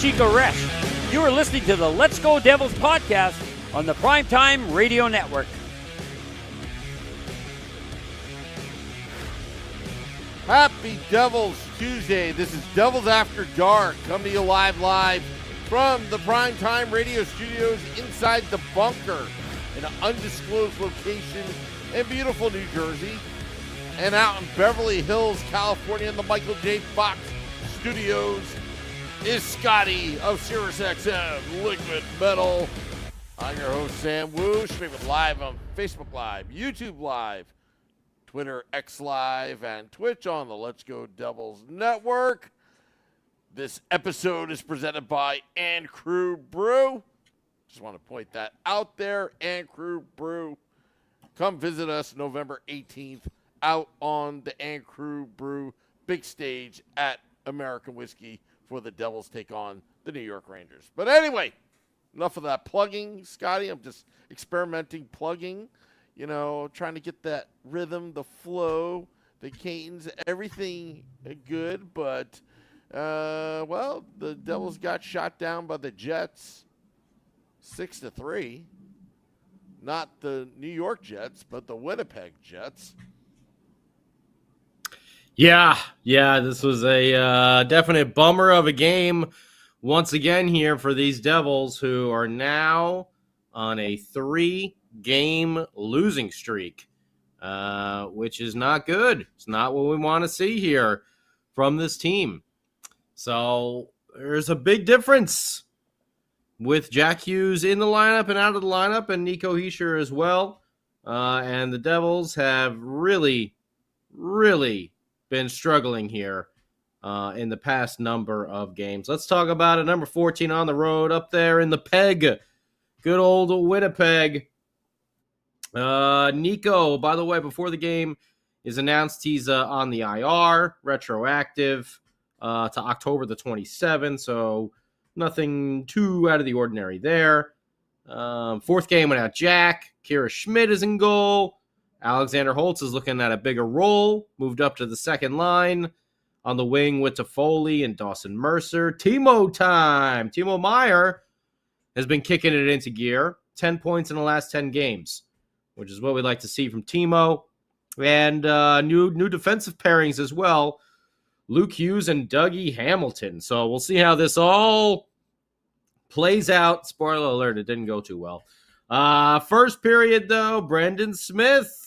Chico Resch. You are listening to the Let's Go Devils podcast on the Primetime Radio Network. Happy Devils Tuesday. This is Devils After Dark, coming to you live from the Primetime Radio Studios inside the bunker in an undisclosed location in beautiful New Jersey, and out in Beverly Hills, California, in the Michael J. Fox Studios is Scotty of SiriusXM Liquid Metal. I'm your host, Sam Wu, streaming live on Facebook Live, YouTube Live, Twitter, X Live, and Twitch on the Let's Go Devils Network. This episode is presented by And Crew Brew. Just want to point that out there, And Crew Brew. Come visit us November 18th out on the And Crew Brew big stage at American Whiskey for the Devils take on the New York Rangers. But anyway, enough of that plugging, Scotty. I'm just experimenting, plugging, trying to get that rhythm, the flow, the cadence, everything good. But, the Devils got shot down by the Jets 6-3. Not the New York Jets, but the Winnipeg Jets. Yeah, this was a definite bummer of a game once again here for these Devils, who are now on a 3-game losing streak, which is not good. It's not what we want to see here from this team. So there's a big difference with Jack Hughes in the lineup and out of the lineup, and Nico Hischier as well. And the Devils have really been struggling here in the past number of games. Let's talk about it. Number 14 on the road up there in the Peg. Good old Winnipeg. Nico, by the way, before the game is announced, he's on the IR, retroactive to October the 27th, so nothing too out of the ordinary there. Fourth game without Jack. Kira Schmidt is in goal. Alexander Holtz is looking at a bigger role, moved up to the second line. On the wing with Toffoli and Dawson Mercer. Timo time. Timo Meier has been kicking it into gear. 10 points in the last 10 games, which is what we'd like to see from Timo. And new defensive pairings as well. Luke Hughes and Dougie Hamilton. So we'll see how this all plays out. Spoiler alert, it didn't go too well. First period, though, Brendan Smith,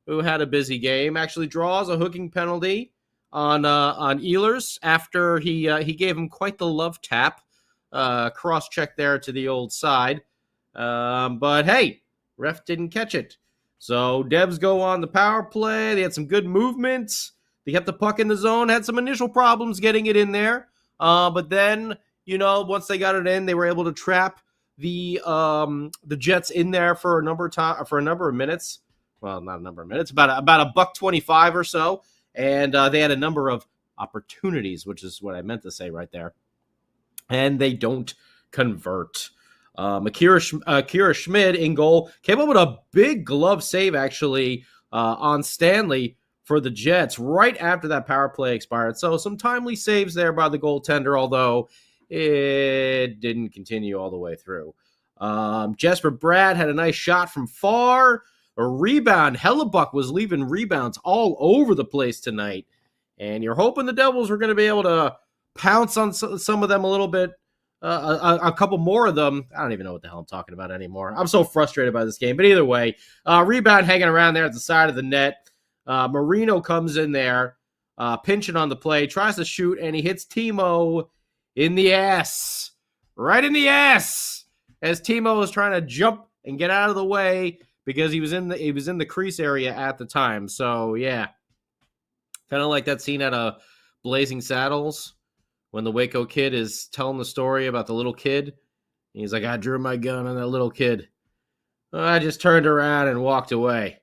who had a busy game, actually draws a hooking penalty on Ehlers after he gave him quite the love tap. Cross-check there to the old side. But, hey, ref didn't catch it. So Devs go on the power play. They had some good movements. They kept the puck in the zone, had some initial problems getting it in there. But then, once they got it in, they were able to trap the Jets in there for a number of minutes. Well, not a number of minutes, about a $1.25 or so. And they had a number of opportunities, which is what I meant to say right there. And they don't convert. Kira Schmidt in goal came up with a big glove save, actually, on Stanley for the Jets right after that power play expired. So some timely saves there by the goaltender, although it didn't continue all the way through. Jesper Bratt had a nice shot from far. A rebound. Hellebuck was leaving rebounds all over the place tonight. And you're hoping the Devils were going to be able to pounce on some of them a little bit. A couple more of them. I don't even know what the hell I'm talking about anymore. I'm so frustrated by this game. But either way, rebound hanging around there at the side of the net. Marino comes in there, pinching on the play, tries to shoot, and he hits Timo in the ass. Right in the ass. As Timo was trying to jump and get out of the way, because he was in the crease area at the time. So, yeah. Kind of like that scene at Blazing Saddles when the Waco kid is telling the story about the little kid. He's like, I drew my gun on that little kid. I just turned around and walked away.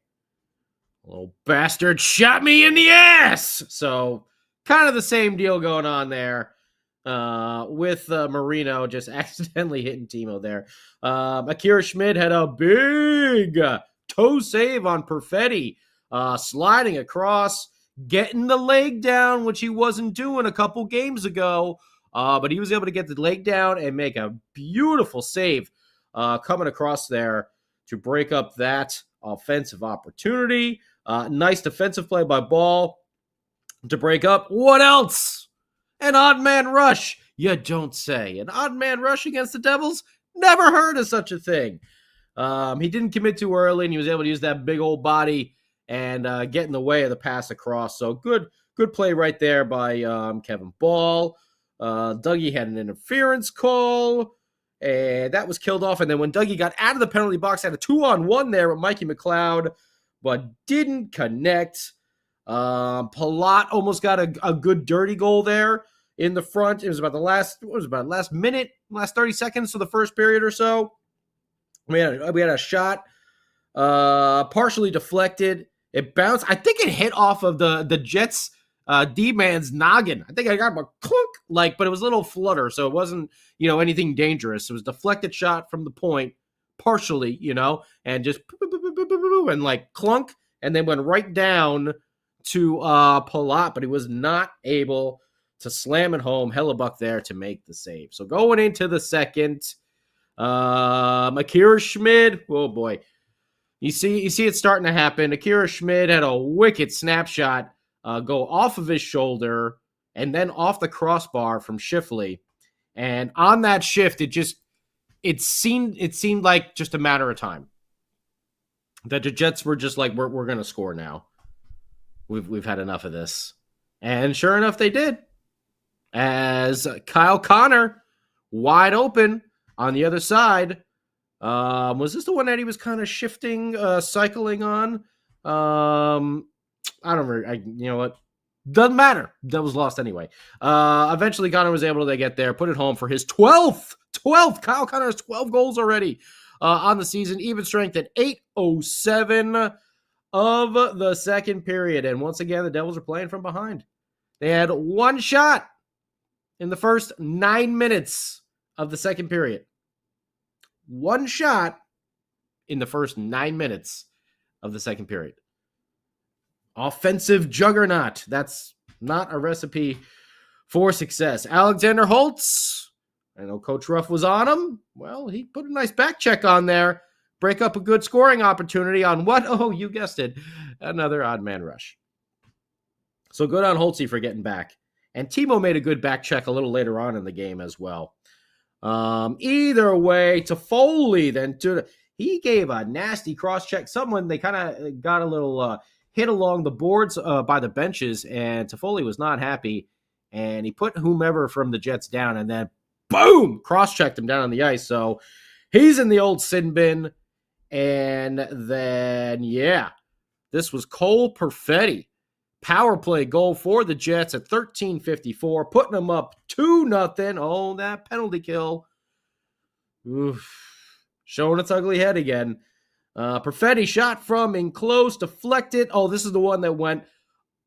Little bastard shot me in the ass! So, kind of the same deal going on there. With Marino just accidentally hitting Timo there. Akira Schmidt had a big toe save on Perfetti, sliding across, getting the leg down, which he wasn't doing a couple games ago But he was able to get the leg down and make a beautiful save coming across there to break up that offensive opportunity. Nice defensive play by Ball to break up. What else? An odd man rush. You don't say. An odd man rush against the Devils? Never heard of such a thing. He didn't commit too early, and he was able to use that big old body and get in the way of the pass across. So good play right there by Kevin Ball. Dougie had an interference call, and that was killed off. And then when Dougie got out of the penalty box, had a 2-on-1 there with Mikey McLeod, but didn't connect. Palat almost got a good dirty goal there in the front. It was about the last minute, last 30 seconds of the first period or so. We had a shot, partially deflected. It bounced. I think it hit off of the Jets D-man's noggin. I think I got a clunk, but it was a little flutter, so it wasn't, anything dangerous. It was a deflected shot from the point, partially, and just and clunk, and then went right down to Palat, but he was not able to slam it home. Hellebuck there to make the save. So going into the second, Akira Schmid, oh boy. You see it starting to happen. Akira Schmid had a wicked snapshot go off of his shoulder and then off the crossbar from Shifley. And on that shift, it seemed like just a matter of time that the Jets were just like, we're going to score now. We've had enough of this. And sure enough, they did. As Kyle Connor, wide open on the other side. Was this the one that he was kind of shifting, cycling on? I don't remember. You know what? Doesn't matter. That was lost anyway. Eventually, Connor was able to get there, put it home for his 12th. Kyle Connor has 12 goals already on the season. Even strength at 8:07 of the second period. And once again, the Devils are playing from behind. They had one shot in the first 9 minutes of the second period. One shot in the first 9 minutes of the second period. Offensive juggernaut. That's not a recipe for success. Alexander Holtz. I know Coach Ruff was on him. Well, he put a nice back check on there. Break up a good scoring opportunity on what? Oh, you guessed it. Another odd man rush. So good on Holtzy for getting back. And Timo made a good back check a little later on in the game as well. Either way, Toffoli then he gave a nasty cross check. They kind of got a little hit along the boards by the benches, and Toffoli was not happy. And he put whomever from the Jets down, and then boom, cross checked him down on the ice. So he's in the old sin bin. And then this was Cole Perfetti. Power play goal for the Jets at 13:54, putting them up 2-0. Oh, that penalty kill. Oof. Showing its ugly head again. Perfetti shot from in close, deflected. Oh, this is the one that went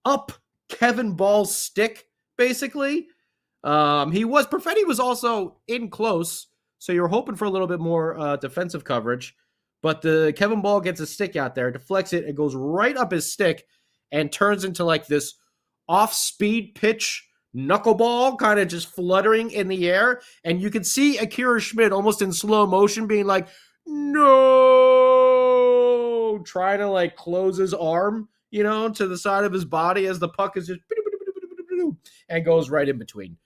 up Kevin Ball's stick, basically. Perfetti was also in close, so you're hoping for a little bit more defensive coverage. But the Kevin Ball gets a stick out there, deflects it, it goes right up his stick, and turns into this off-speed pitch knuckleball, kind of just fluttering in the air. And you can see Akira Schmid almost in slow motion being like, no, trying to close his arm, to the side of his body as the puck is just and goes right in between.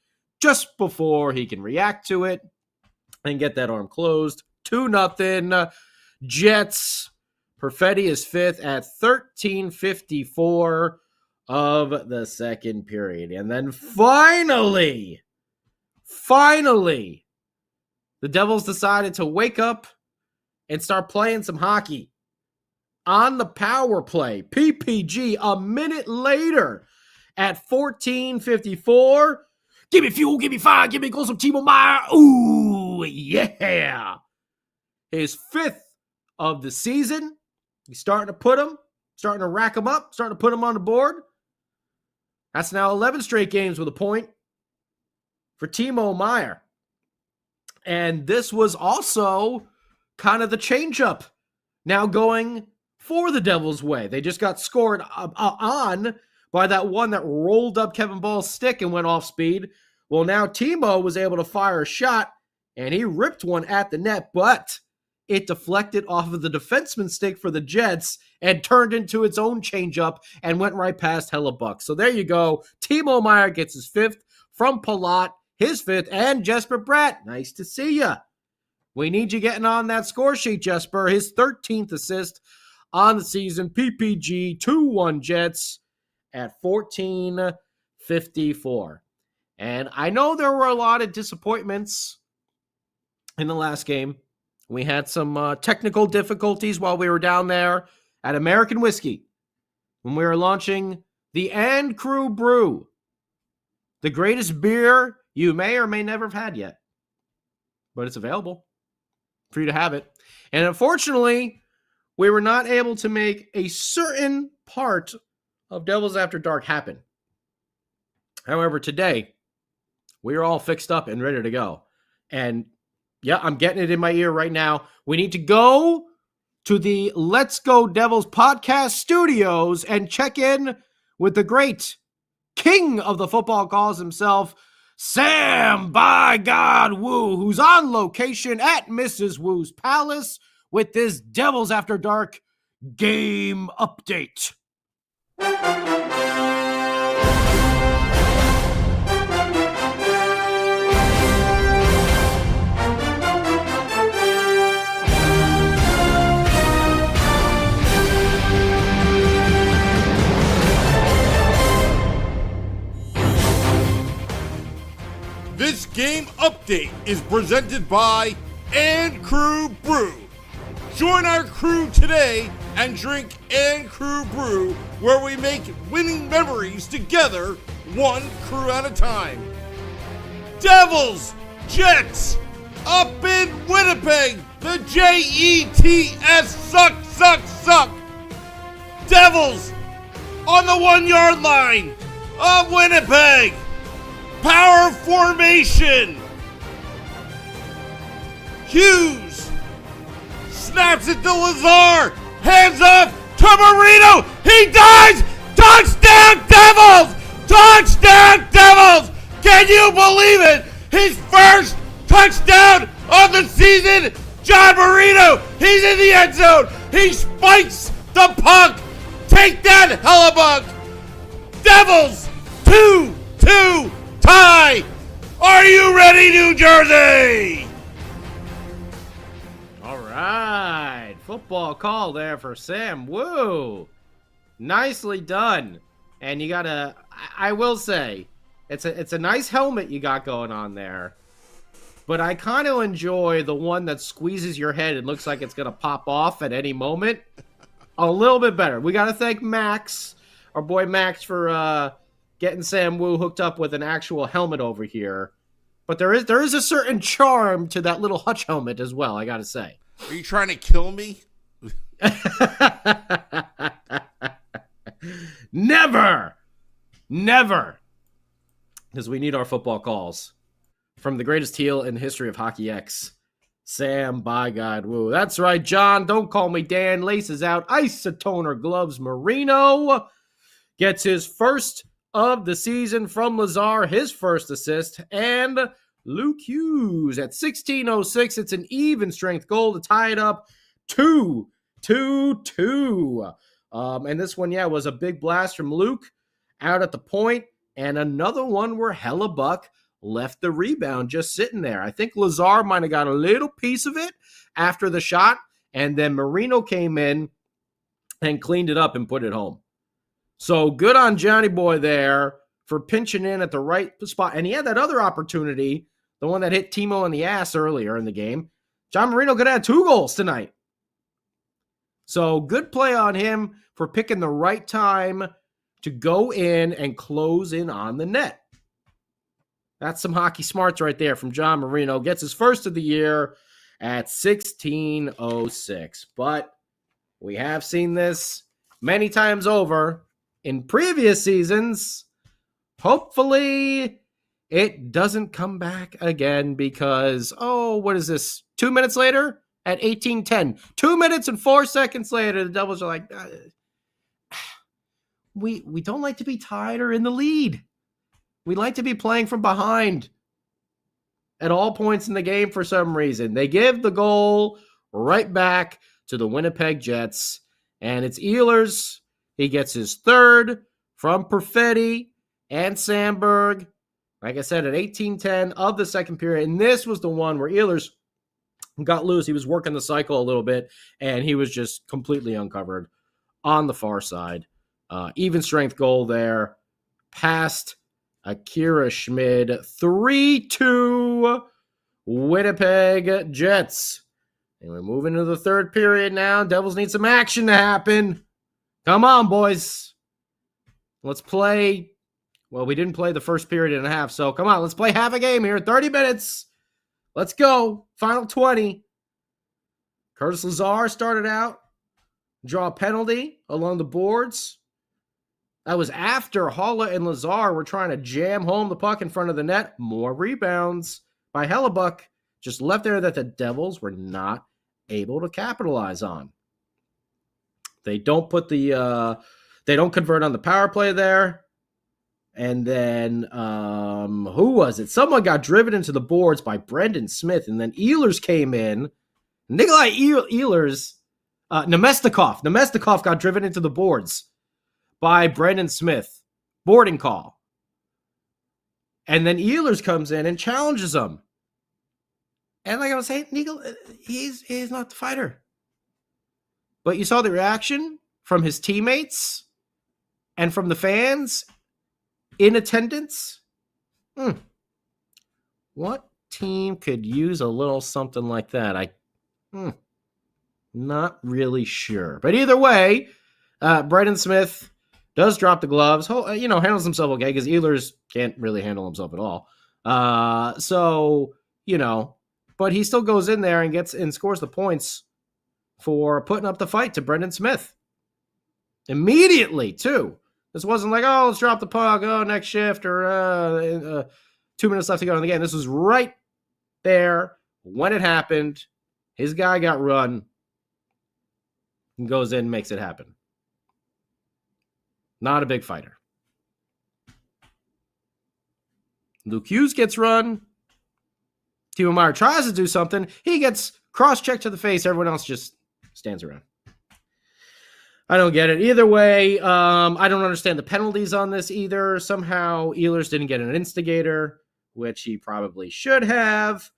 Just before he can react to it and get that arm closed. 2-0 Jets. Perfetti is fifth at 13:54 of the second period. And then finally, the Devils decided to wake up and start playing some hockey. On the power play, PPG, a minute later at 14:54. Give me fuel, give me fire, give me goals from Timo Meier. Ooh, yeah. His fifth of the season. He's starting to rack him up, starting to put him on the board. That's now 11 straight games with a point for Timo Meier. And this was also kind of the changeup now going for the Devils' way. They just got scored on by that one that rolled up Kevin Ball's stick and went off speed. Well, now Timo was able to fire a shot, and he ripped one at the net, but it deflected off of the defenseman's stick for the Jets and turned into its own changeup and went right past Hellebuck. So there you go. Timo Meier gets his 5th from Palat, his 5th, and Jesper Bratt. Nice to see you. We need you getting on that score sheet, Jesper. His 13th assist on the season. PPG 2-1 Jets at 14:54. And I know there were a lot of disappointments in the last game. We had some technical difficulties while we were down there at American Whiskey when we were launching the And Crew Brew, the greatest beer you may or may never have had yet. But it's available for you to have it. And unfortunately, we were not able to make a certain part of Devils After Dark happen. However, today, we are all fixed up and ready to go. And yeah, I'm getting it in my ear right now. We need to go to the Let's Go Devils podcast studios and check in with the great king of the football calls himself, Sam by God Woo, who's on location at Mrs. Woo's Palace with this Devils After Dark game update. This game update is presented by And Crew Brew. Join our crew today and drink And Crew Brew, where we make winning memories together, one crew at a time. Devils, Jets, up in Winnipeg, the Jets suck. Devils on the 1-yard line of Winnipeg. Power formation. Hughes snaps it to Lazar. Hands off to Marino. He dives. Touchdown Devils! Touchdown Devils! Can you believe it? His first touchdown of the season. John Marino. He's in the end zone. He spikes the puck. Take that, Hellebuck. Devils 2-2. Tie! Are you ready, New Jersey? All right. Football call there for Sam Woo. Nicely done. And you gotta, I will say, it's a nice helmet you got going on there. But I kind of enjoy the one that squeezes your head and looks like it's gonna pop off at any moment. A little bit better. We gotta thank Max, our boy Max, for getting Sam Woo hooked up with an actual helmet over here. But there is a certain charm to that little Hutch helmet as well, I gotta say. Are you trying to kill me? Never! Because we need our football calls. From the greatest heel in the history of Hockey X, Sam by God Woo. That's right, John. Don't call me Dan. Laces out. Isotoner gloves. Marino gets his first of the season from Lazar, his first assist, and Luke Hughes at 16:06. It's an even strength goal to tie it up 2-2-2. And this one, was a big blast from Luke out at the point, and another one where Hellebuck left the rebound just sitting there. I think Lazar might have got a little piece of it after the shot, and then Marino came in and cleaned it up and put it home. So good on Johnny Boy there for pinching in at the right spot. And he had that other opportunity, the one that hit Timo in the ass earlier in the game. John Marino could have had 2 goals tonight. So good play on him for picking the right time to go in and close in on the net. That's some hockey smarts right there from John Marino. Gets his first of the year at 16:06. But we have seen this many times over in previous seasons. Hopefully it doesn't come back again because, what is this? 2 minutes later at 18:10. 2 minutes and 4 seconds later, the Devils are like, we don't like to be tied or in the lead. We like to be playing from behind at all points in the game for some reason. They give the goal right back to the Winnipeg Jets, and it's Ehlers. He gets his third from Perfetti and Sandberg. Like I said, at 18:10 of the second period, and this was the one where Ehlers got loose. He was working the cycle a little bit, and he was just completely uncovered on the far side. Even strength goal there. Past Akira Schmid. 3-2 Winnipeg Jets. And we're moving to the third period now. Devils need some action to happen. Come on, boys. Let's play. Well, we didn't play the first period and a half, so come on. Let's play half a game here. 30 minutes. Let's go. Final 20. Curtis Lazar started out. Draw a penalty along the boards. That was after Haula and Lazar were trying to jam home the puck in front of the net. More rebounds by Hellebuck. Just left there that the Devils were not able to capitalize on. They don't put the they don't convert on the power play there. And then who was it? Someone got driven into the boards by Brendan Smith, and then Ehlers came in. Nikolai Ehlers, Nemestikov got driven into the boards by Brendan Smith. Boarding call. And then Ehlers comes in and challenges him. And like I was saying, he's not the fighter. But you saw the reaction from his teammates and from the fans in attendance. What team could use a little something like that? Not really sure. But either way, Brendan Smith does drop the gloves. Handles himself okay because Ehlers can't really handle himself at all. But he still goes in there and gets and scores the points for putting up the fight to Brendan Smith. Immediately, too. This wasn't like, oh, let's drop the puck, next shift, or 2 minutes left to go in the game. This was right there when it happened. His guy got run and goes in and makes it happen. Not a big fighter. Luke Hughes gets run. Timo Meier tries to do something. He gets cross-checked to the face. Everyone else just stands around. I don't get it. Either way, I don't understand the penalties on this either. Somehow, Ehlers didn't get an instigator, which he probably should have.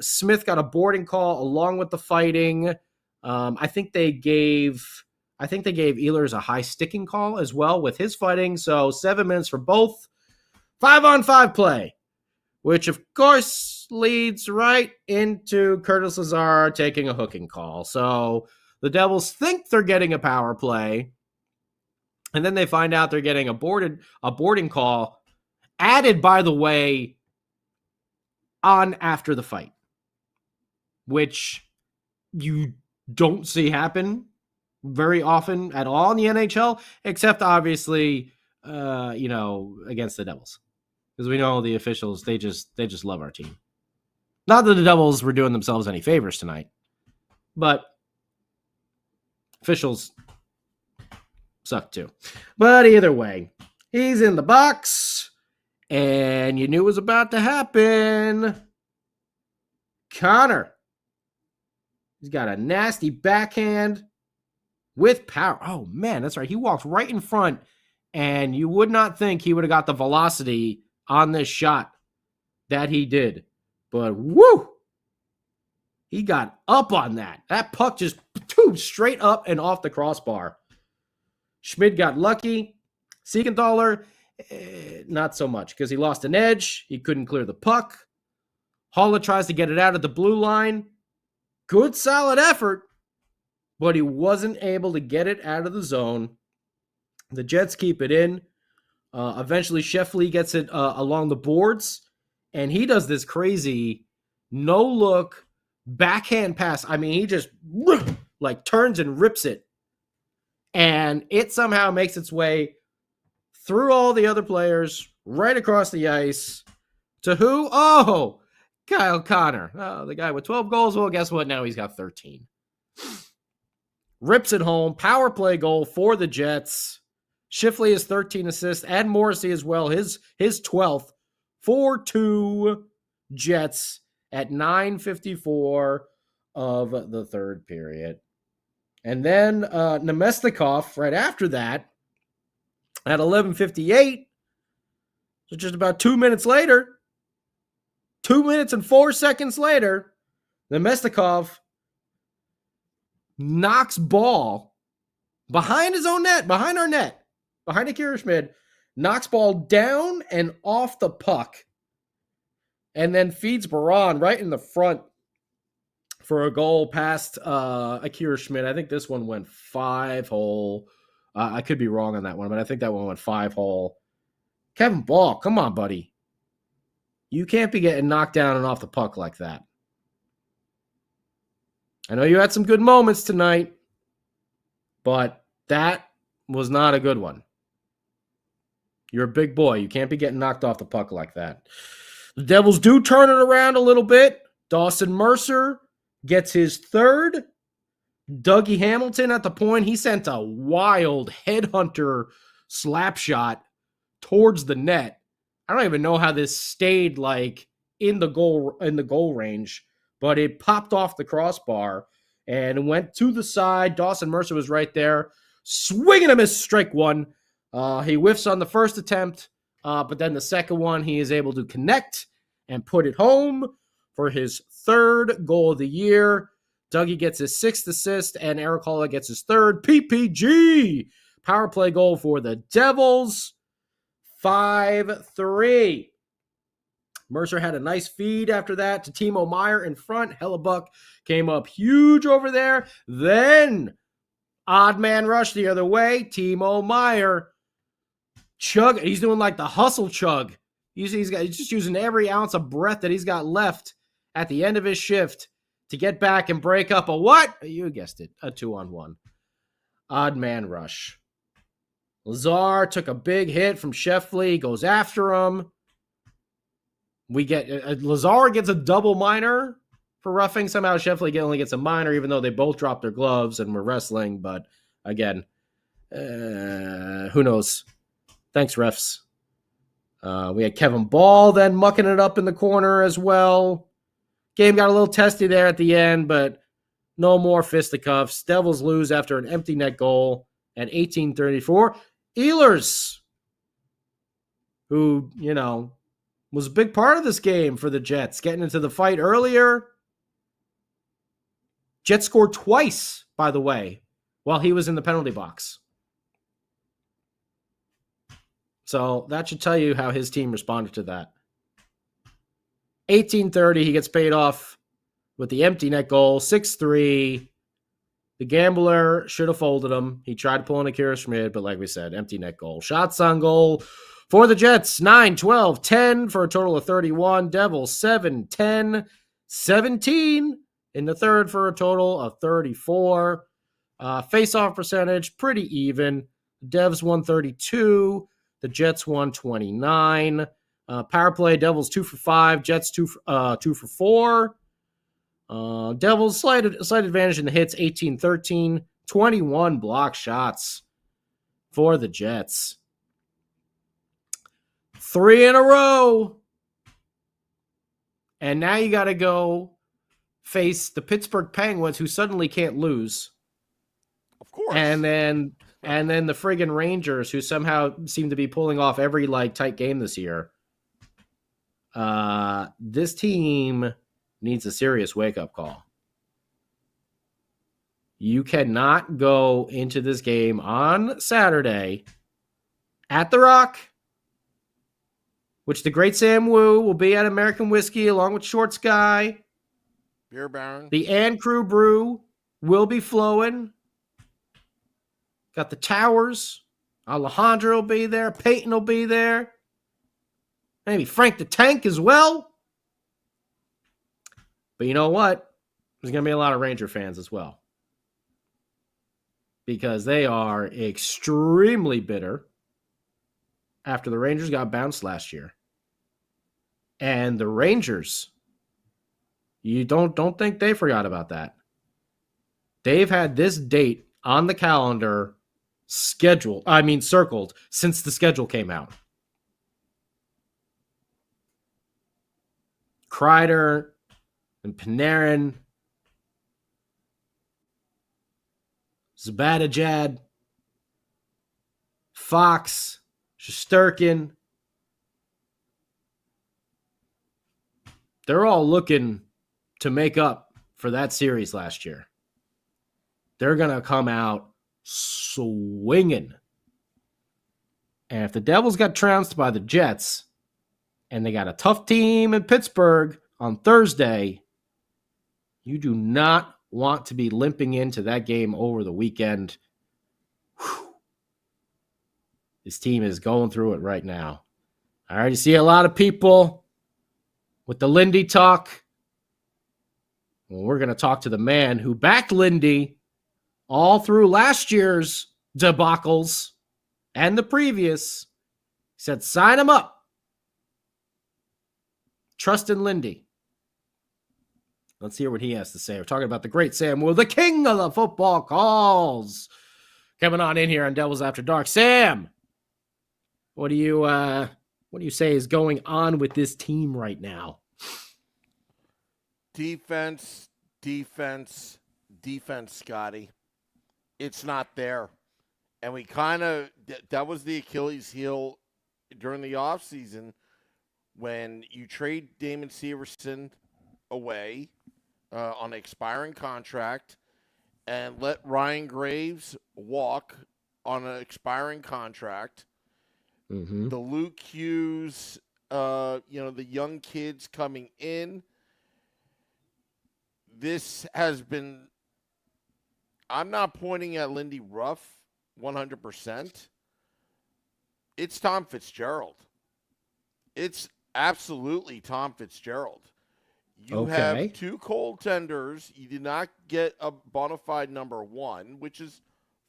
Smith got a boarding call along with the fighting. I think they gave Ehlers a high sticking call as well with his fighting. So 7 minutes for both. 5-on-5 play, which of course leads right into Curtis Lazar taking a hooking call. So the Devils think they're getting a power play, and then they find out they're getting a boarding call, added, by the way, on after the fight, which you don't see happen very often at all in the NHL, except obviously, against the Devils. Because we know the officials, they just love our team. Not that the Devils were doing themselves any favors tonight, but officials suck too. But either way, he's in the box, and you knew it was about to happen. Connor. He's got a nasty backhand with power. Oh, man, that's right. He walked right in front, and you would not think he would have got the velocity on this shot that he did. But, woo! He got up on that. That puck just tubed straight up and off the crossbar. Schmid got lucky. Siegenthaler, not so much because he lost an edge. He couldn't clear the puck. Haula tries to get it out of the blue line. Good, solid effort, but he wasn't able to get it out of the zone. The Jets keep it in. Eventually, Sheffley gets it along the boards, and he does this crazy no-look backhand pass. I mean, he just turns and rips it, and it somehow makes its way through all the other players, right across the ice, to who? Oh, Kyle Connor. Oh, the guy with 12 goals. Well, guess what? Now he's got 13. Rips it home. Power play goal for the Jets. Shifley has 13 assists, and Morrissey as well, his 12th. 4-2 Jets at 9:54 of the third period. And then Nemestikov right after that at 11:58. So just about 2 minutes later, 2 minutes and 4 seconds later, Nemestikov knocks ball behind his own net, behind our net, behind Akira Schmid, knocks ball down and off the puck, and then feeds Baran right in the front for a goal past Akira Schmid. I think this one went 5-hole. I could be wrong on that one, but I think that one went 5-hole. Kevin Ball, come on, buddy. You can't be getting knocked down and off the puck like that. I know you had some good moments tonight, but that was not a good one. You're a big boy. You can't be getting knocked off the puck like that. The Devils do turn it around a little bit. Dawson Mercer gets his third. Dougie Hamilton at the point. He sent a wild headhunter slap shot towards the net. I don't even know how this stayed like in the goal range, but it popped off the crossbar and went to the side. Dawson Mercer was right there. Swing and a miss, strike one. He whiffs on the first attempt, but then the second one, he is able to connect and put it home for his third goal of the year. Dougie gets his sixth assist, and Eric Holla gets his third PPG. Power play goal for the Devils. 5-3. Mercer had a nice feed after that to Timo Meier in front. Hellebuck came up huge over there. Then, odd man rush the other way. Timo Meier chug. He's doing like the hustle chug. He's just using every ounce of breath that he's got left at the end of his shift to get back and break up a what? You guessed it, a 2-on-1. Odd man rush. Lazar took a big hit from Sheffley, goes after him. We get Lazar gets a double minor for roughing. Somehow Sheffley only gets a minor, even though they both dropped their gloves and were wrestling. But again, who knows? Thanks, refs. We had Kevin Ball then mucking it up in the corner as well. Game got a little testy there at the end, but no more fisticuffs. Devils lose after an empty net goal at 18:34. Ehlers, who, was a big part of this game for the Jets, getting into the fight earlier. Jets scored twice, by the way, while he was in the penalty box. So that should tell you how his team responded to that. 18:30, he gets paid off with the empty net goal, 6-3. The gambler should have folded him. He tried to pull in Akira Schmid, but like we said, empty net goal. Shots on goal for the Jets, 9, 12, 10 for a total of 31. Devils, 7, 10, 17 in the third for a total of 34. Face-off percentage, pretty even. Devs 132. The Jets 129. Power play, Devils 2 for 5. Jets 2 for 4. Devils slight advantage in the hits, 18-13. 21 block shots for the Jets. 3 in a row. And now you got to go face the Pittsburgh Penguins, who suddenly can't lose. Of course. And then the friggin' Rangers, who somehow seem to be pulling off every tight game this year. This team needs a serious wake-up call. You cannot go into this game on Saturday at the Rock, which the great Sam Wu will be at American Whiskey along with Short Sky. Beer Baron. The Ann Crew Brew will be flowing. Got the Towers. Alejandro will be there. Peyton will be there. Maybe Frank the Tank as well. But you know what? There's going to be a lot of Ranger fans as well. Because they are extremely bitter after the Rangers got bounced last year. And the Rangers, you don't think they forgot about that. They've had this date on the calendar circled since the schedule came out. Kreider and Panarin, Zibanejad, Fox, Shesterkin. They're all looking to make up for that series last year. They're going to come out swinging. And if the Devils got trounced by the Jets and they got a tough team in Pittsburgh on Thursday, you do not want to be limping into that game over the weekend. Whew. This team is going through it right now. I already see a lot of people with the Lindy talk. Well, we're going to talk to the man who backed Lindy all through last year's debacles and the previous. He said, sign him up. Trust in Lindy. Let's hear what he has to say. We're talking about the great Sam Wood, the king of the football calls. Coming on in here on Devils After Dark. Sam, what do you say is going on with this team right now? Defense, Scotty. It's not there. And we that was the Achilles heel during the offseason when you trade Damon Severson away on an expiring contract and let Ryan Graves walk on an expiring contract. Mm-hmm. The Luke Hughes, the young kids coming in. This has been, I'm not pointing at Lindy Ruff 100%. It's Tom Fitzgerald. It's absolutely Tom Fitzgerald. You have two goaltenders. You did not get a bona fide number one, which is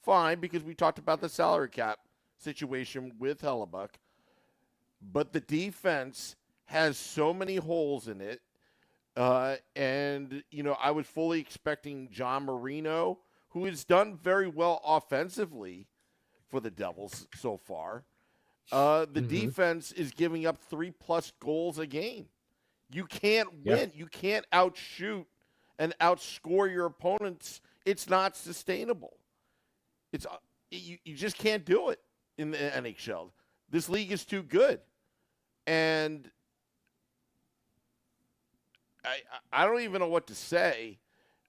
fine because we talked about the salary cap situation with Hellebuck. But the defense has so many holes in it. And I was fully expecting John Marino, who has done very well offensively for the Devils so far. The defense is giving up 3+ goals a game. You can't win. Yep. You can't outshoot and outscore your opponents. It's not sustainable. You just can't do it in the NHL. This league is too good. And I don't even know what to say.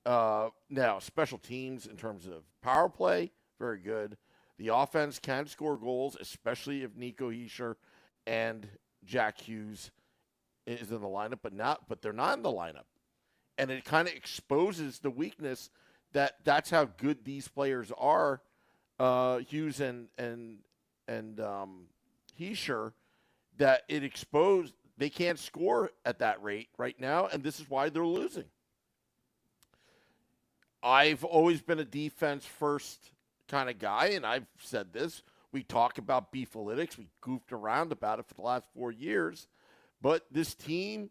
Now, special teams in terms of power play, very good. The offense can score goals, especially if Nico Hischier and Jack Hughes is in the lineup, but they're not in the lineup. And it kind of exposes the weakness that's how good these players are, Hughes and Hischier, that it exposed they can't score at that rate right now, and this is why they're losing. I've always been a defense-first kind of guy, and I've said this. We talk about beefalytics. We goofed around about it for the last 4 years. But this team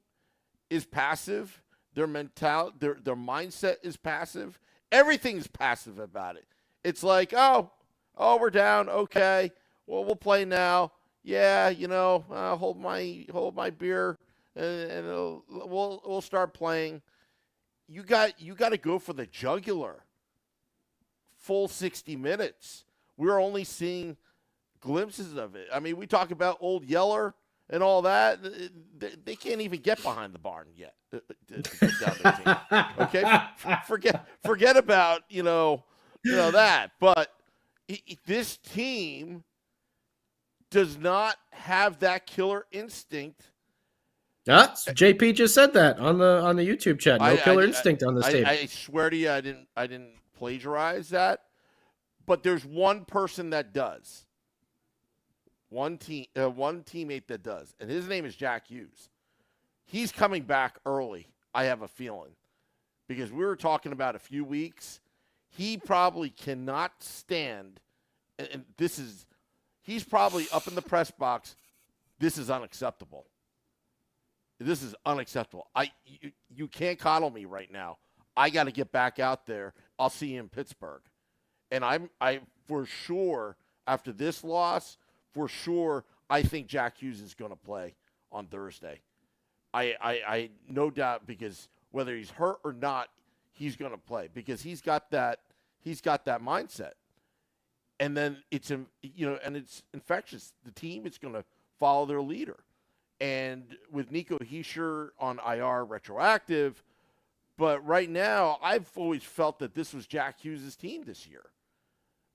is passive. Their mindset is passive. Everything's passive about it. It's like, oh, we're down. Okay, well, we'll play now. Yeah, hold my beer, and we'll start playing. You got to go for the jugular. Full 60 minutes. We're only seeing glimpses of it. I mean, we talk about old Yeller and all that. They can't even get behind the barn yet. To get down their team. Okay, forget about that. But this team does not have that killer instinct. JP just said that on the YouTube chat. No killer instinct on this team. I swear to you, I didn't plagiarize that. But there's one person that does. One teammate that does, and his name is Jack Hughes. He's coming back early, I have a feeling, because we were talking about a few weeks. He probably cannot stand, and he's probably up in the press box. This is unacceptable. This is unacceptable. You can't coddle me right now. I got to get back out there. I'll see you in Pittsburgh. And I for sure, after this loss, for sure, I think Jack Hughes is going to play on Thursday. I no doubt, because whether he's hurt or not, he's going to play because he's got that mindset. And then it's and it's infectious. The team is going to follow their leader. And with Nico Hischier on IR retroactive, but right now I've always felt that this was Jack Hughes' team this year.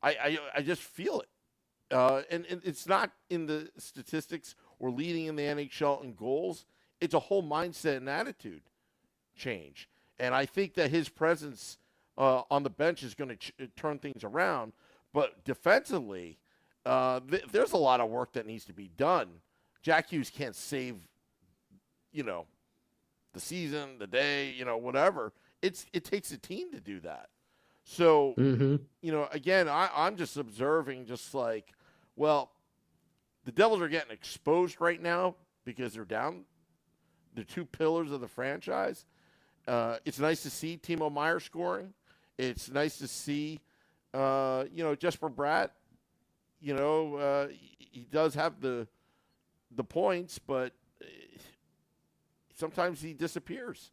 I just feel it. And it's not in the statistics or leading in the NHL in goals. It's a whole mindset and attitude change. And I think that his presence on the bench is going to turn things around. But defensively, there's a lot of work that needs to be done. Jack Hughes can't save, the season, the day, whatever. It takes a team to do that. So, again, I'm just observing, just like, well, the Devils are getting exposed right now because they're down. They're two pillars of the franchise. It's nice to see Timo Meier scoring. It's nice to see, Jesper Bratt. He does have the points, but sometimes he disappears,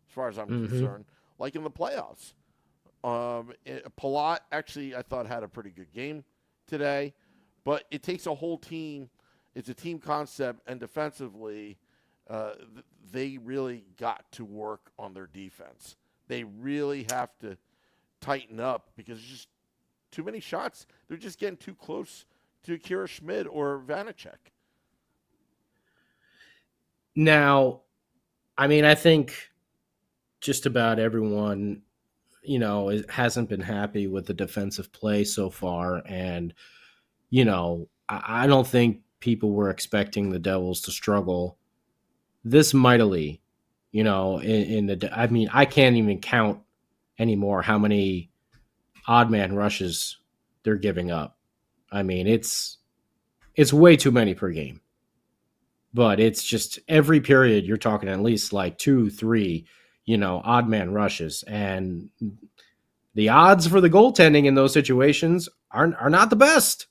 as far as I'm concerned, like in the playoffs. Palat, actually, I thought had a pretty good game today, but it takes a whole team. It's a team concept, and defensively, they really got to work on their defense. They really have to tighten up because there's just too many shots. They're just getting too close to Kira Schmid or Vanacek. Now, I think just about everyone, hasn't been happy with the defensive play so far. And, I don't think people were expecting the Devils to struggle this mightily, I can't even count anymore how many odd man rushes they're giving up. It's way too many per game. But it's just every period you're talking at least like 2, 3, odd man rushes. And the odds for the goaltending in those situations are not the best.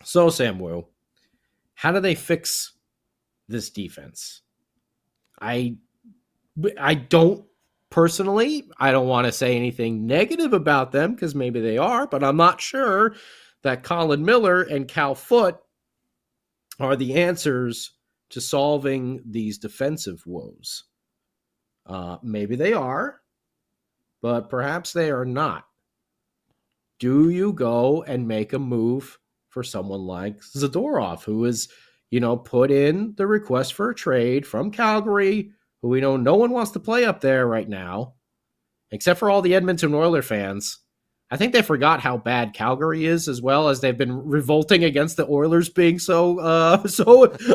So, Sam Wu, how do they fix this defense? I don't personally, I don't want to say anything negative about them because maybe they are, but I'm not sure that Colin Miller and Cal Foote are the answers to solving these defensive woes. Maybe they are, but perhaps they are not. Do you go and make a move for someone like Zadorov, who is, put in the request for a trade from Calgary, who we know no one wants to play up there right now, except for all the Edmonton Oilers fans? I think they forgot how bad Calgary is, as well as they've been revolting against the Oilers being so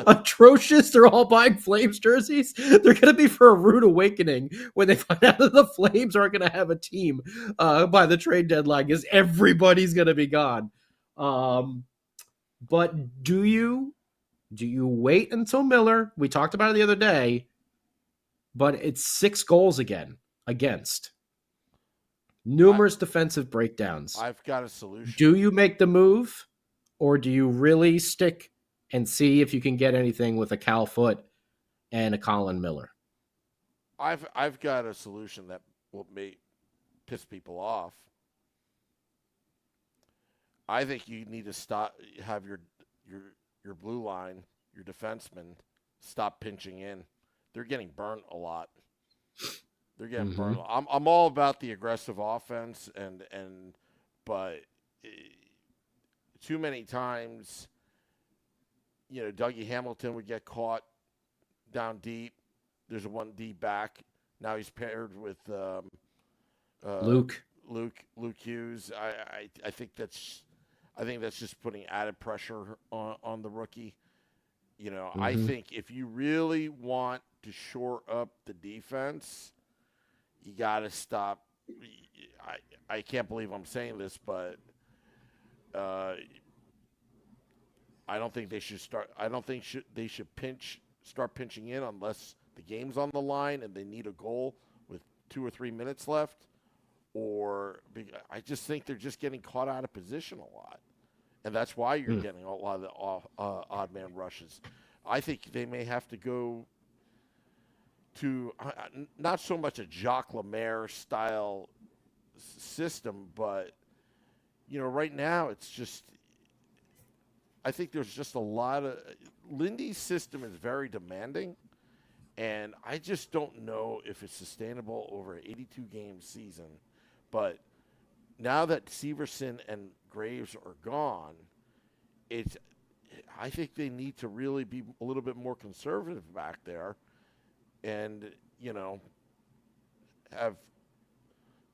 atrocious. They're all buying Flames jerseys. They're going to be for a rude awakening when they find out that the Flames aren't going to have a team by the trade deadline, because everybody's going to be gone. But do you wait until Miller? We talked about it the other day, but it's 6 goals again against. Numerous defensive breakdowns. I've got a solution. Do you make the move, or do you really stick and see if you can get anything with a Cal Foote and a Colin Miller? I've got a solution that may piss people off. I think you need to have your blue line, your defensemen, stop pinching in. They're getting burnt a lot. They're getting burned. I'm all about the aggressive offense, but too many times, Dougie Hamilton would get caught down deep. There's a 1D back. Now he's paired with Luke Hughes. I think that's just putting added pressure on the rookie. I think if you really want to shore up the defense, you got to stop. I can't believe I'm saying this, but I don't think they should start. I don't think they should start pinching in unless the game's on the line and they need a goal with 2 or 3 minutes left, I just think they're just getting caught out of position a lot. And that's why you're getting a lot of the odd man rushes. I think they may have to go to not so much a Jacques Lemaire style system, but right now it's just, I think there's just a lot of Lindy's system is very demanding, and I just don't know if it's sustainable over an 82 game season. But now that Severson and Graves are gone, I think they need to really be a little bit more conservative back there, and have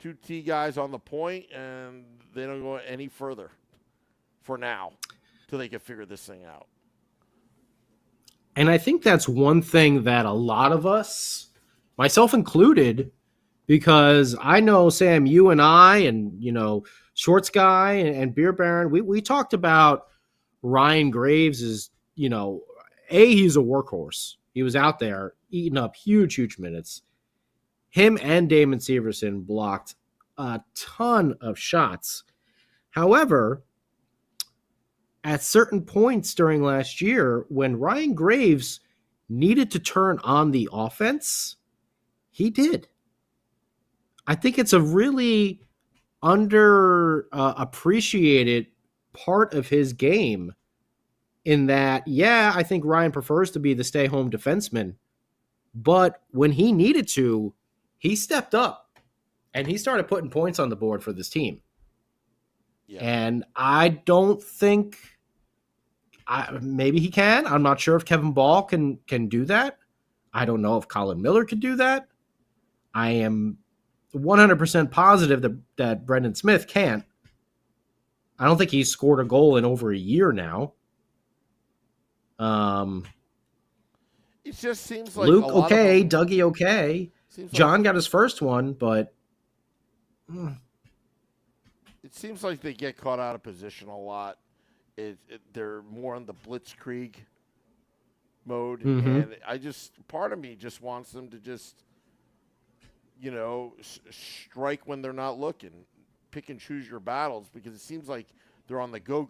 2 T guys on the point, and they don't go any further for now till they can figure this thing out. And I think that's one thing that a lot of us, myself included, because I know, Sam, you and I and, Shorts Guy and Beer Baron, we talked about Ryan Graves is, he's a workhorse. He was out there eating up huge, huge minutes. Him and Damon Severson blocked a ton of shots. However, at certain points during last year, when Ryan Graves needed to turn on the offense, he did. I think it's a really appreciated part of his game, in that, I think Ryan prefers to be the stay-home defenseman, but when he needed to, he stepped up and he started putting points on the board for this team. Yeah. And I don't think maybe he can. I'm not sure if Kevin Ball can do that. I don't know if Colin Miller could do that. I am 100% positive that Brendan Smith can't. I don't think he's scored a goal in over a year now. It just seems like Luke okay, Dougie okay. John got his first one, but it seems like they get caught out of position a lot. They're more on the blitzkrieg mode, and part of me just wants them to just, strike when they're not looking, pick and choose your battles, because it seems like they're on the go,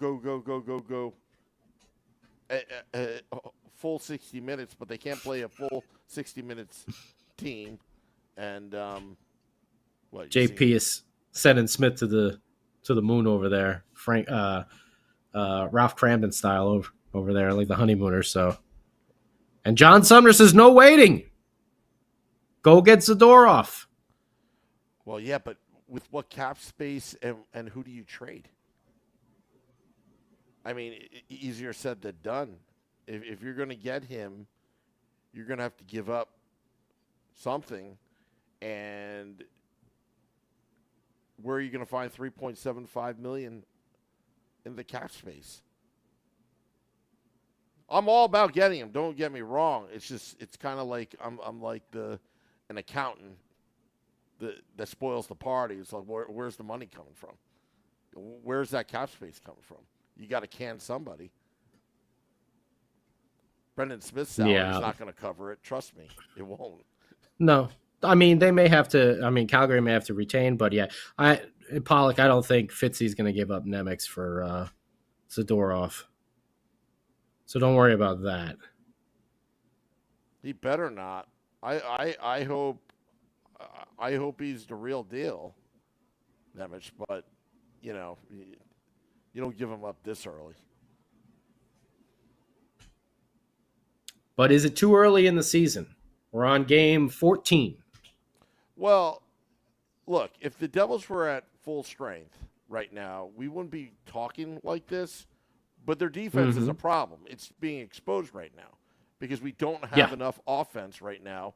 full 60 minutes, but they can't play a full 60 minutes team. And JP is sending Smith to the moon over there, Frank. Ralph Cramden style over there, like the honeymooners. So, and John Sumner says, no waiting. Go get Zadorov. Well, yeah, but with what cap space and who do you trade? I mean, easier said than done. If you're going to get him, you're going to have to give up something. And where are you going to find $3.75 million in the cap space? I'm all about getting him. Don't get me wrong. It's just, it's kind of like I'm like an accountant that spoils the party. It's like, where's the money coming from? Where's that cap space coming from? You got to can somebody. Brendan Smith's salary is not going to cover it. Trust me, it won't. No. I mean, they may have to. I mean, Calgary may have to retain, but Pollock, I don't think Fitzy's going to give up Nemec for Zadorov. So don't worry about that. He better not. I hope he's the real deal, Nemec. But you don't give him up this early. But is it too early in the season? We're on game 14. Well, look, if the Devils were at full strength right now, we wouldn't be talking like this. But their defense is a problem. It's being exposed right now because we don't have enough offense right now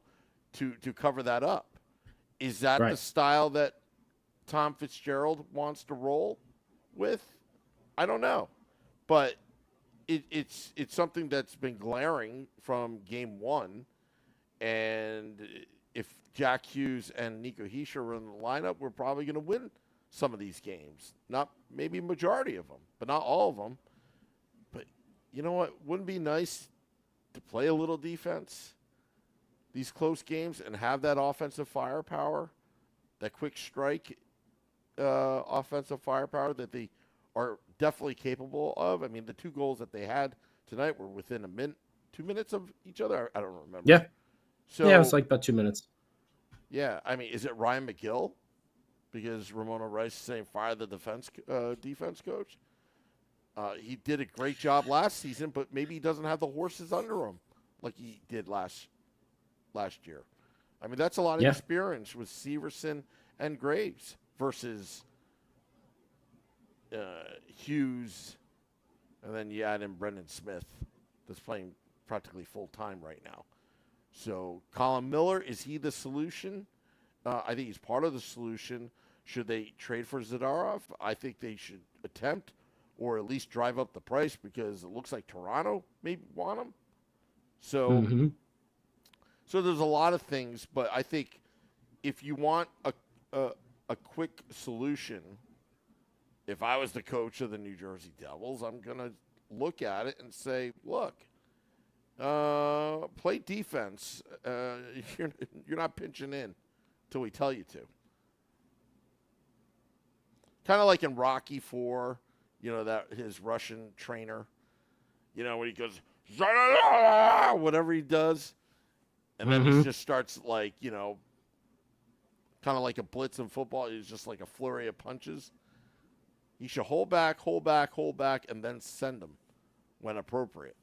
to cover that up. Is that the style that Tom Fitzgerald wants to roll with? I don't know. But it's something that's been glaring from game one. And if Jack Hughes and Nico Hischier were in the lineup, we're probably going to win some of these games. Not maybe a majority of them, but not all of them. But you know what? Wouldn't it be nice to play a little defense these close games and have that offensive firepower, that quick strike offensive firepower that they are definitely capable of. I mean, the 2 goals that they had tonight were within 2 minutes of each other. I don't remember. Yeah. So, Yeah, it was like about 2 minutes. Yeah, I mean, is it Ryan McGill? Because Ramona Rice is saying fire the defense coach. He did a great job last season, but maybe he doesn't have the horses under him like he did last year. I mean, that's a lot of experience with Severson and Graves versus Hughes, and then you add in Brendan Smith that's playing practically full time right now. So Colin Miller, is he the solution? I think he's part of the solution. Should they trade for Zadorov? I think they should attempt or at least drive up the price because it looks like Toronto may want him. So, so there's a lot of things, but I think if you want a quick solution, if I was the coach of the New Jersey Devils, I'm going to look at it and say, look, play defense. You're not pinching in till we tell you to. Kind of like in Rocky IV, that his Russian trainer, when he goes, whatever he does, and then he just starts like, kind of like a blitz in football. He's just like a flurry of punches. You should hold back, and then send them when appropriate.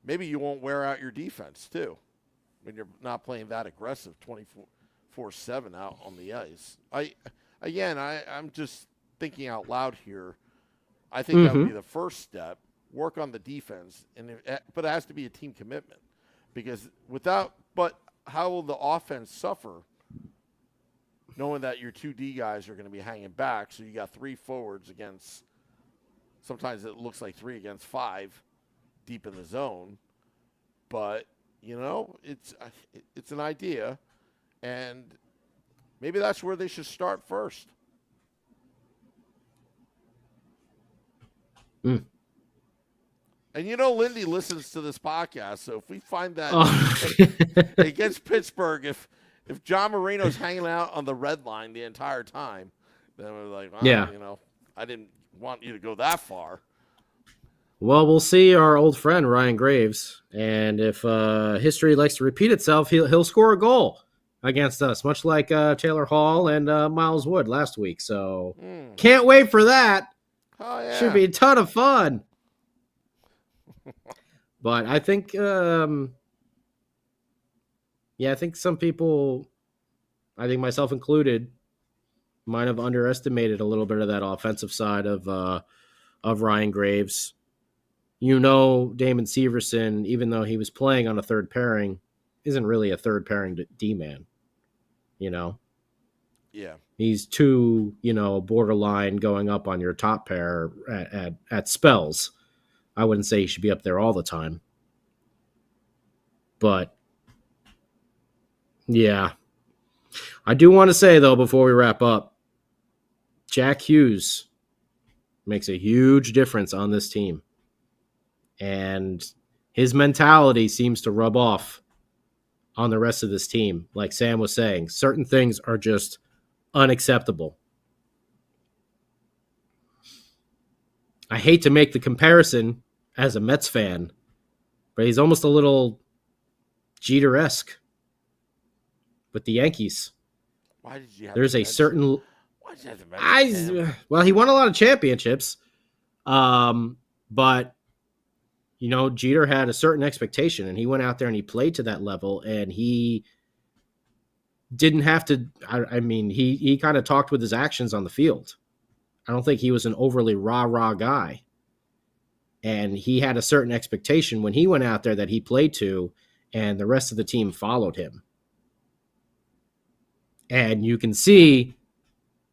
Maybe you won't wear out your defense, too, when you're not playing that aggressive 24/7 out on the ice. I'm just thinking out loud here. I think that would be the first step. Work on the defense, but it has to be a team commitment. Because how will the offense suffer knowing that your 2D guys are going to be hanging back? So you got 3 forwards against, sometimes it looks like 3 against 5 deep in the zone. But, it's an idea. And maybe that's where they should start first. And Lindy listens to this podcast, so if we find that against Pittsburgh, if John Marino's hanging out on the red line the entire time, then we're like, I didn't want you to go that far. Well, we'll see our old friend Ryan Graves, and if history likes to repeat itself, he'll score a goal against us, much like Taylor Hall and Miles Wood last week. So can't wait for that. Oh, yeah. Should be a ton of fun. But I think, I think some people, I think myself included, might have underestimated a little bit of that offensive side of Ryan Graves. Damon Severson, even though he was playing on a third pairing, isn't really a third pairing D-man. Yeah. He's too, borderline going up on your top pair at spells. I wouldn't say he should be up there all the time. But, yeah. I do want to say, though, before we wrap up, Jack Hughes makes a huge difference on this team. And his mentality seems to rub off on the rest of this team. Like Sam was saying, certain things are just unacceptable. I hate to make the comparison as a Mets fan, but he's almost a little Jeter-esque with the Yankees. Why did you have There's a certain... Why did you have the Mets? Well, he won a lot of championships, but... Jeter had a certain expectation, and he went out there and he played to that level, and he didn't have to. He kind of talked with his actions on the field. I don't think he was an overly rah-rah guy. And he had a certain expectation when he went out there that he played to, and the rest of the team followed him. And you can see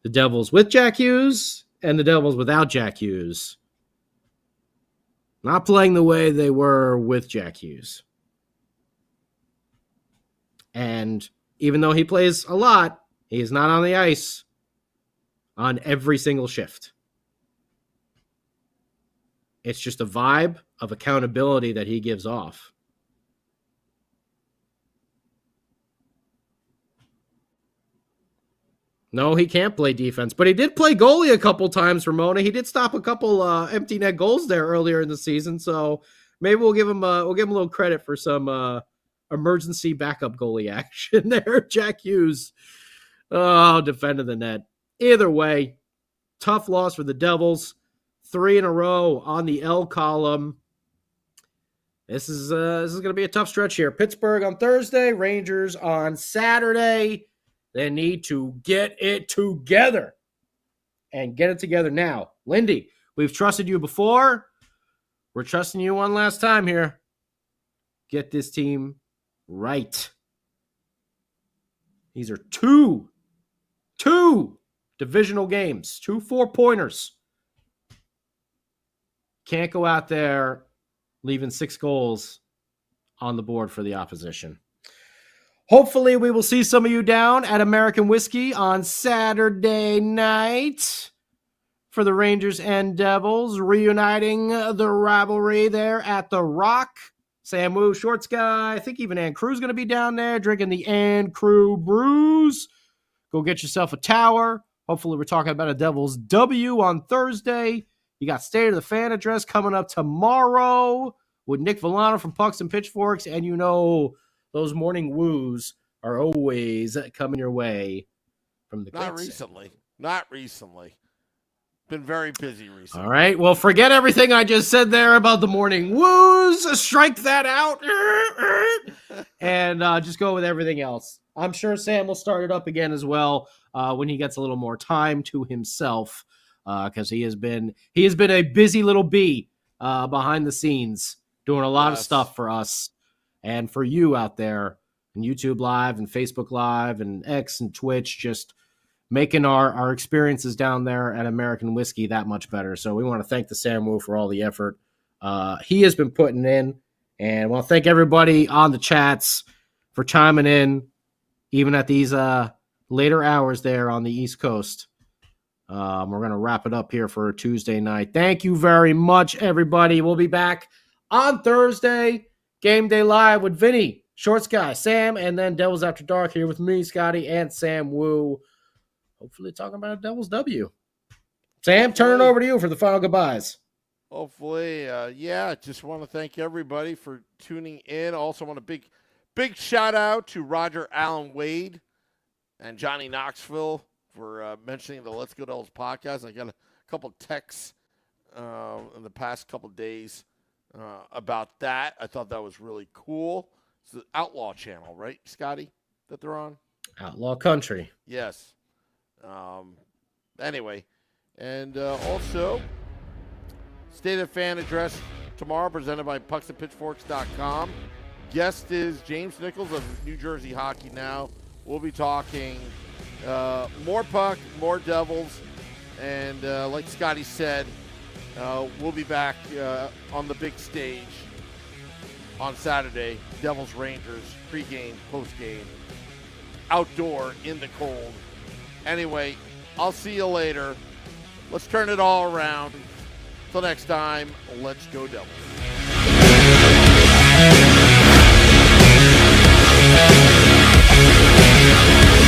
the Devils with Jack Hughes and the Devils without Jack Hughes not playing the way they were with Jack Hughes. And even though he plays a lot, he is not on the ice on every single shift. It's just a vibe of accountability that he gives off. No, he can't play defense, but he did play goalie a couple times, Ramona. He did stop a couple empty net goals there earlier in the season, so maybe we'll give him a little credit for some emergency backup goalie action there. Jack Hughes, defending the net. Either way, tough loss for the Devils. 3 in a row on the L column. This is going to be a tough stretch here. Pittsburgh on Thursday, Rangers on Saturday. They need to get it together and get it together now. Lindy, we've trusted you before. We're trusting you one last time here. Get this team right. These are two divisional games, 2 4-pointers. Can't go out there leaving 6 goals on the board for the opposition. Hopefully, we will see some of you down at American Whiskey on Saturday night for the Rangers and Devils, reuniting the rivalry there at the Rock. Sam Wu, Shorts Guy, I think even Ann Crew's going to be down there drinking the Ann Crew brews. Go get yourself a tower. Hopefully, we're talking about a Devils W on Thursday. You got State of the Fan Address coming up tomorrow with Nick Villano from Pucks and Pitchforks, and you know those morning woos are always coming your way from the Not recently. Been very busy recently. All right. Well, forget everything I just said there about the morning woos. Strike that out. And just go with everything else. I'm sure Sam will start it up again as well when he gets a little more time to himself because he has been a busy little bee behind the scenes doing a lot of stuff for us. And for you out there on YouTube Live and Facebook Live and X and Twitch, just making our experiences down there at American Whiskey that much better. So we want to thank the Sam Wu for all the effort he has been putting in. And I want to thank everybody on the chats for chiming in, even at these later hours there on the East Coast. We're going to wrap it up here for a Tuesday night. Thank you very much, everybody. We'll be back on Thursday. Game Day Live with Vinny, Shorts Guy, Sam, and then Devils After Dark here with me, Scotty, and Sam Wu. Hopefully talking about a Devils W. Sam, turn it over to you for the final goodbyes. Hopefully, just want to thank everybody for tuning in. Also want a big shout out to Roger Allen Wade and Johnny Knoxville for mentioning the Let's Go Devils podcast. I got a couple texts in the past couple days about that. I thought that was really cool. It's the Outlaw channel, right, Scotty, that they're on? Outlaw Country. Yes. Anyway, and also, State of Fan Address tomorrow presented by pucksandpitchforks.com. Guest is James Nichols of New Jersey Hockey Now. We'll be talking more puck, more Devils, and like Scotty said, we'll be back on the big stage on Saturday. Devils Rangers, pregame, postgame, outdoor in the cold. Anyway, I'll see you later. Let's turn it all around. Till next time, let's go Devils.